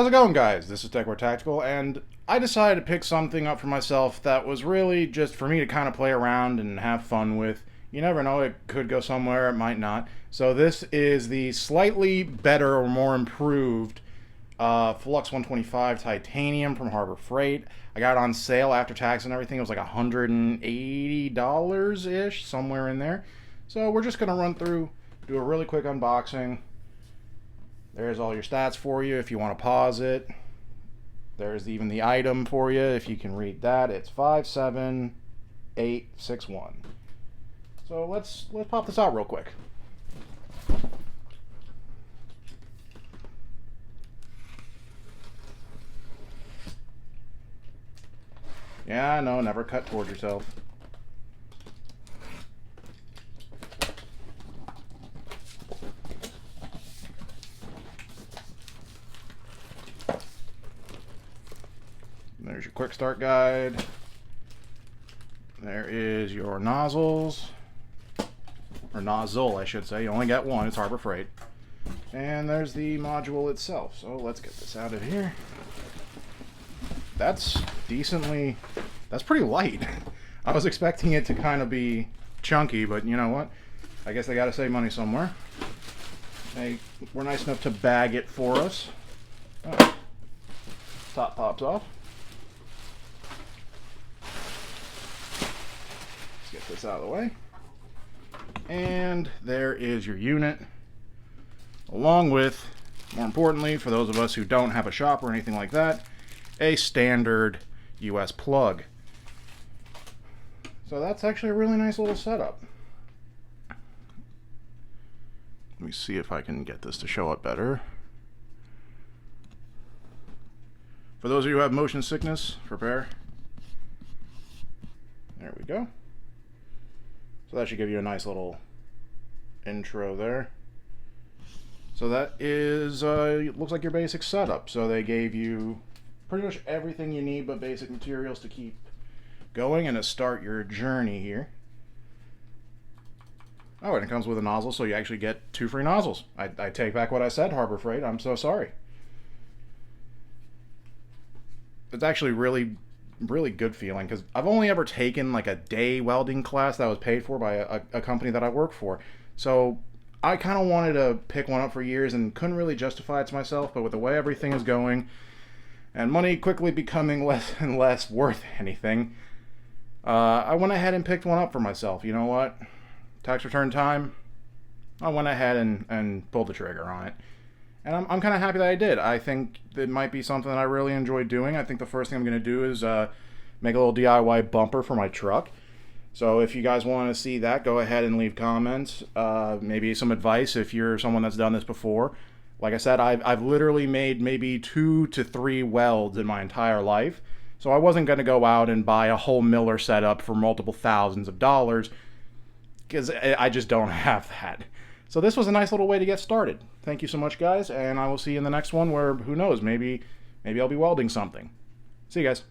How's it going, guys? This is TechWare Tactical, and I decided to pick something up for myself that was really just for me to kind of play around and have fun with. You never know, it could go somewhere, it might not. So this is the slightly better or more improved Flux 125 Titanium from Harbor Freight. I got it on sale after tax and everything. It was like $180-ish, somewhere in there. So we're just going to run through, do a really quick unboxing. There's all your stats for you if you want to pause it. There's even the item for you if you can read that. It's 57861. So let's pop this out real quick. Yeah, I know, never cut towards yourself. There's your quick start guide. There is your nozzles. Or nozzle, I should say. You only got one, it's Harbor Freight. And there's the module itself. So let's get this out of here. That's pretty light. I was expecting it to kind of be chunky, but you know what? I guess they gotta save money somewhere. They were nice enough to bag it for us. Oh. Top pops off. Let's get this out of the way. And there is your unit, along with, more importantly, for those of us who don't have a shop or anything like that, a standard US plug. So that's actually a really nice little setup. Let me see if I can get this to show up better. For those of you who have motion sickness, prepare. There we go. So that should give you a nice little intro there. So that is, looks like your basic setup. So they gave you pretty much everything you need but basic materials to keep going and to start your journey here. Oh, and it comes with a nozzle, so you actually get 2 free nozzles. I take back what I said, Harbor Freight. I'm so sorry. It's actually really good feeling, because I've only ever taken like a day welding class that was paid for by a company that I work for. So I kind of wanted to pick one up for years and couldn't really justify it to myself, but with the way everything is going and money quickly becoming less and less worth anything, I went ahead and picked one up for myself. You know what? Tax return time, I went ahead and pulled the trigger on it. And I'm kind of happy that I did. I think it might be something that I really enjoy doing. I think the first thing I'm going to do is make a little DIY bumper for my truck. So if you guys want to see that, go ahead and leave comments. Maybe some advice if you're someone that's done this before. Like I said, I've literally made maybe 2 to 3 welds in my entire life. So I wasn't going to go out and buy a whole Miller setup for multiple thousands of dollars, because I just don't have that. So this was a nice little way to get started. Thank you so much, guys, and I will see you in the next one where, who knows, maybe I'll be welding something. See you guys.